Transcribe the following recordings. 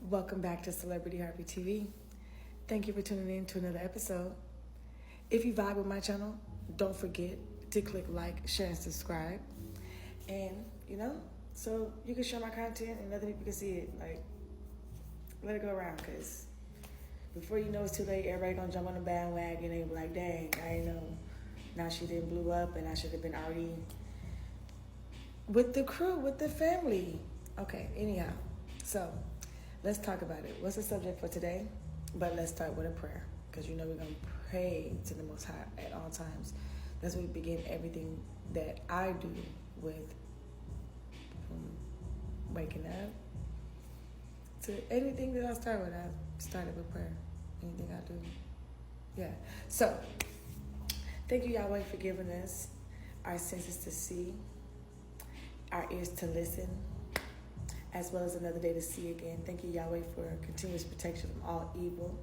Welcome back to Celebrity Harpy TV. Thank you for tuning in to another episode. If you vibe with my channel, don't forget to click like, share, and subscribe. And, so you can share my content and other people can see it. Like, let it go around, because before you know it's too late, everybody gonna jump on the bandwagon and be like, dang, I didn't know. Now she didn't blew up and I should have been already with the crew, with the family. Okay, anyhow. So, let's talk about it. What's the subject for today? But let's start with a prayer, because we're going to pray to the Most High at all times. That's where we begin everything that I do with, from waking up to anything that I start with. I started with prayer. Anything I do. Yeah. So, thank you, Yahweh, for giving us our senses to see, our ears to listen, as well as another day to see again. Thank you, Yahweh, for continuous protection from all evil,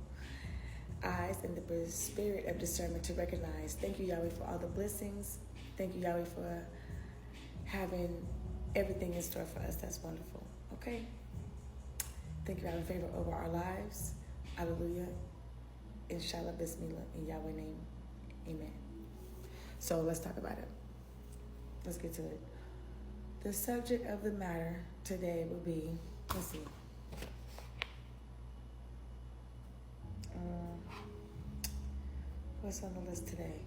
eyes, and the spirit of discernment to recognize. Thank you, Yahweh, for all the blessings. Thank you, Yahweh, for having everything in store for us. That's wonderful. Okay? Thank you for having favor over our lives. Hallelujah. Inshallah, Bismillah, in Yahweh's name. Amen. So let's talk about it. Let's get to it. The subject of the matter today will be, let's see. What's on the list today?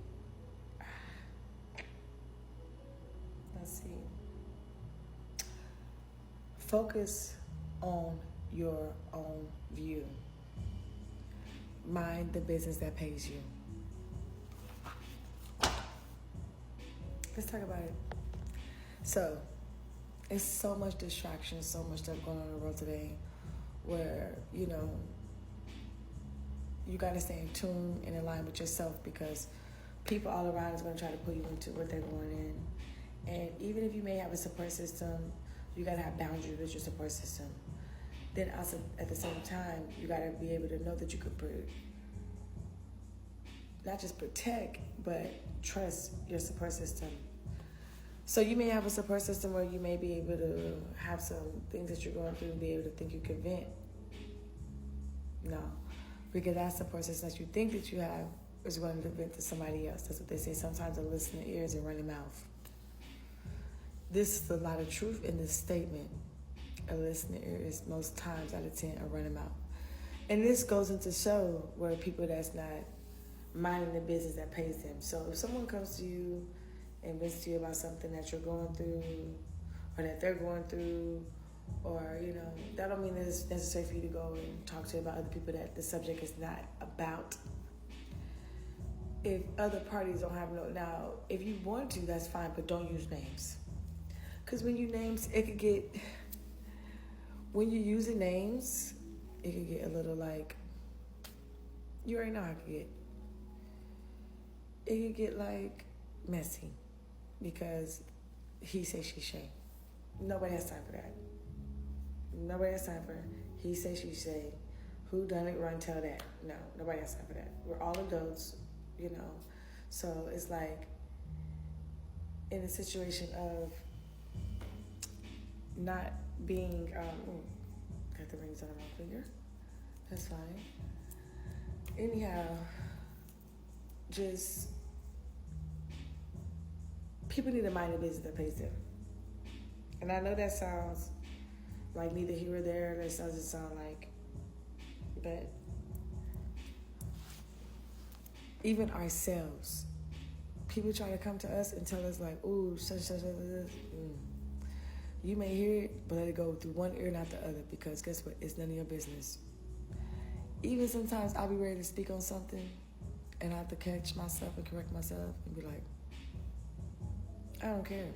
Let's see. Focus on your own view. Mind the business that pays you. Let's talk about it. So, it's so much distraction, so much stuff going on in the world today where, you got to stay in tune and in line with yourself, because people all around is going to try to pull you into what they're going in. And even if you may have a support system, you got to have boundaries with your support system. Then also, at the same time, you got to be able to know that you could not just protect, but trust your support system. So you may have a support system where you may be able to have some things that you're going through and be able to think you can vent. No, because that support system that you think that you have is going to vent to somebody else. That's what they say. Sometimes a listening ear is a running mouth. This is a lot of truth in this statement. A listening ear is most times out of 10 a running mouth. And this goes into show where people that's not minding the business that pays them. So if someone comes to you and vents to you about something that you're going through or that they're going through, or, that don't mean that it's necessary for you to go and talk to about other people that the subject is not about. If other parties don't have now, if you want to, that's fine, but don't use names. Because when you names, when you're using names, it can get a little like, you already know how it can get. It can get like messy. Because he say, she say. Nobody has time for that. Nobody has time for he say, she say. Who done it, run, tell that. No, nobody has time for that. We're all adults, So it's like in a situation of not being, got the rings on my finger. That's fine. Anyhow, just people need to mind the business that pays them. And I know that sounds like neither here or there. That doesn't sound like, but even ourselves, people try to come to us and tell us like, ooh, such. You may hear it, but let it go through one ear, not the other, because guess what? It's none of your business. Even sometimes I'll be ready to speak on something and I have to catch myself and correct myself and be like, I don't care,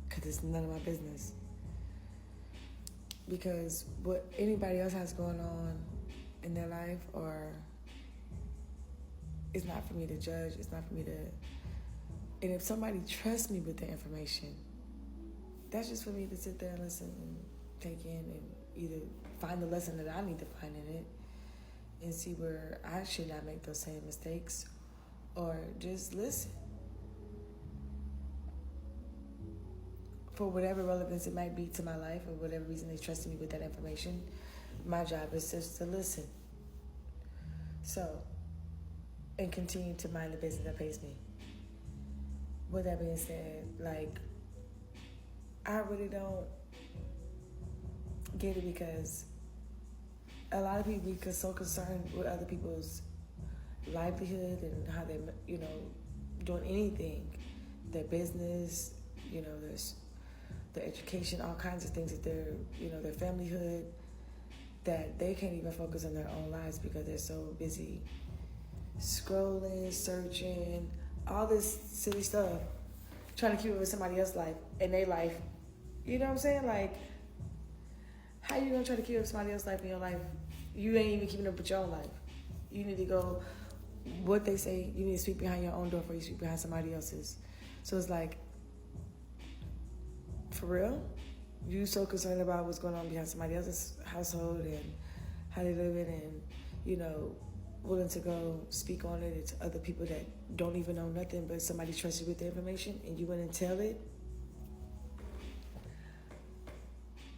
because it's none of my business. Because what anybody else has going on in their life, or it's not for me to judge, it's not for me to, and if somebody trusts me with the information, that's just for me to sit there and listen and take in and either find the lesson that I need to find in it and see where I should not make those same mistakes, or just listen. For whatever relevance it might be to my life, or whatever reason they trusted me with that information, my job is just to listen. So, and continue to mind the business that pays me. With that being said, like, I really don't get it because a lot of people get so concerned with other people's livelihood and how they, doing anything, their business, there's their education, all kinds of things that their familyhood, that they can't even focus on their own lives because they're so busy scrolling, searching, all this silly stuff, trying to keep up with somebody else's life and their life. You know what I'm saying? Like, how you gonna try to keep up with somebody else's life in your life? You ain't even keeping up with your own life. You need to go, what they say, you need to sweep behind your own door before you sweep behind somebody else's. So it's like, for real? You so concerned about what's going on behind somebody else's household and how they live in and, willing to go speak on it to other people that don't even know nothing, but somebody trusts you with the information and you went and tell it.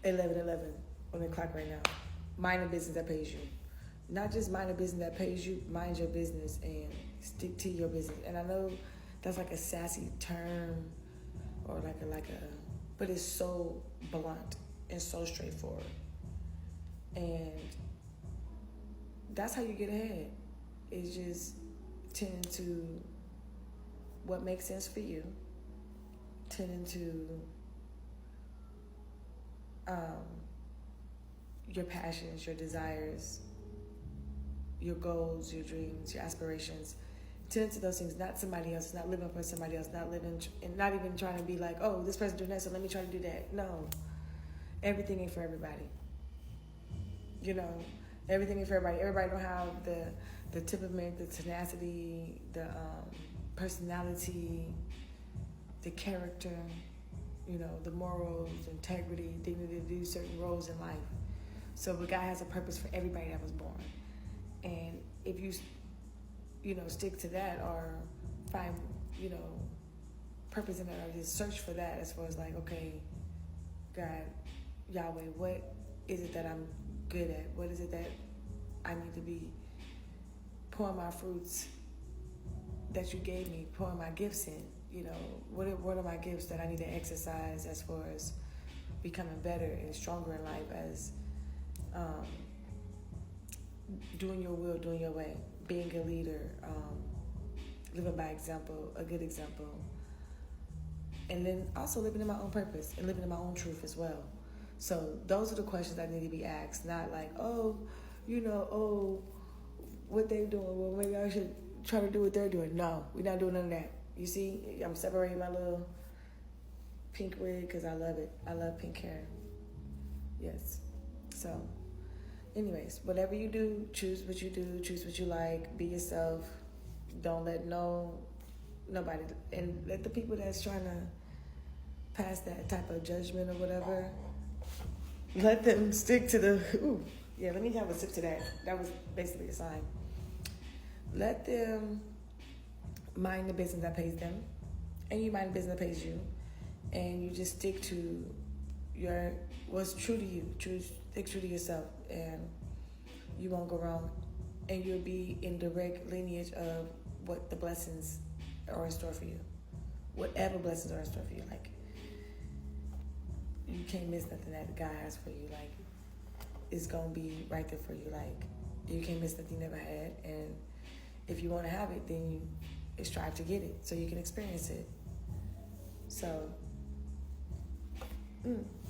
11:11 on the clock right now. Mind a business that pays you. Not just mind a business that pays you, mind your business and stick to your business. And I know that's like a sassy term or but it's so blunt and so straightforward. And that's how you get ahead. It's just tending to what makes sense for you, tending to your passions, your desires, your goals, your dreams, your aspirations. Tend to those things, not somebody else, not living for somebody else, not living and not even trying to be like, oh, this person doing that, so let me try to do that. No, everything ain't for everybody. Everything ain't for everybody. Everybody don't have the temperament, the tenacity, the personality, the character, the morals, integrity, dignity to do certain roles in life. So God has a purpose for everybody that was born. And if you stick to that or find, purpose in that or just search for that as far as like, okay, God, Yahweh, what is it that I'm good at? What is it that I need to be pouring my fruits that you gave me, pouring my gifts in? What are my gifts that I need to exercise as far as becoming better and stronger in life as doing your will, doing your way, being a leader, living by example, a good example, and then also living in my own purpose and living in my own truth as well. So those are the questions that need to be asked, not like, what they doing, well, maybe I should try to do what they're doing. No, we're not doing none of that. You see, I'm separating my little pink wig because I love it. I love pink hair. Yes. So anyways, whatever you do, choose what you do, choose what you like, be yourself. Don't let nobody, and let the people that's trying to pass that type of judgment or whatever, let them stick to let me have a sip to that. That was basically a sign. Let them mind the business that pays them, and you mind the business that pays you, and you just stick to what's true to you. Stick true to yourself, and you won't go wrong, and you'll be in direct lineage of what the blessings are in store for you. Whatever blessings are in store for you, like you can't miss nothing that God has for you. Like it's gonna be right there for you. Like you can't miss nothing you never had, and if you want to have it, then you strive to get it so you can experience it. So,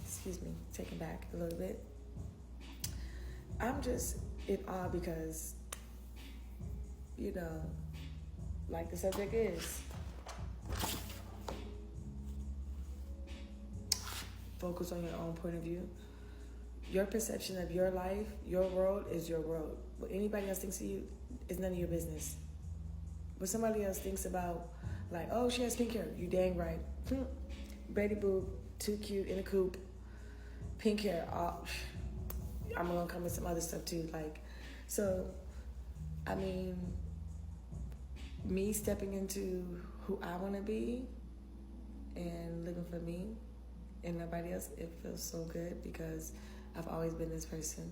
excuse me, taking back a little bit. I'm just in awe because, like the subject is, focus on your own point of view. Your perception of your life, your world is your world. What anybody else thinks of you is none of your business. What somebody else thinks about, like, oh, she has pink hair, you dang right. Betty Boop, too cute, in a coupe, pink hair. I'm gonna come with some other stuff too. Like, so, I mean, me stepping into who I want to be and living for me and nobody else, it feels so good because I've always been this person.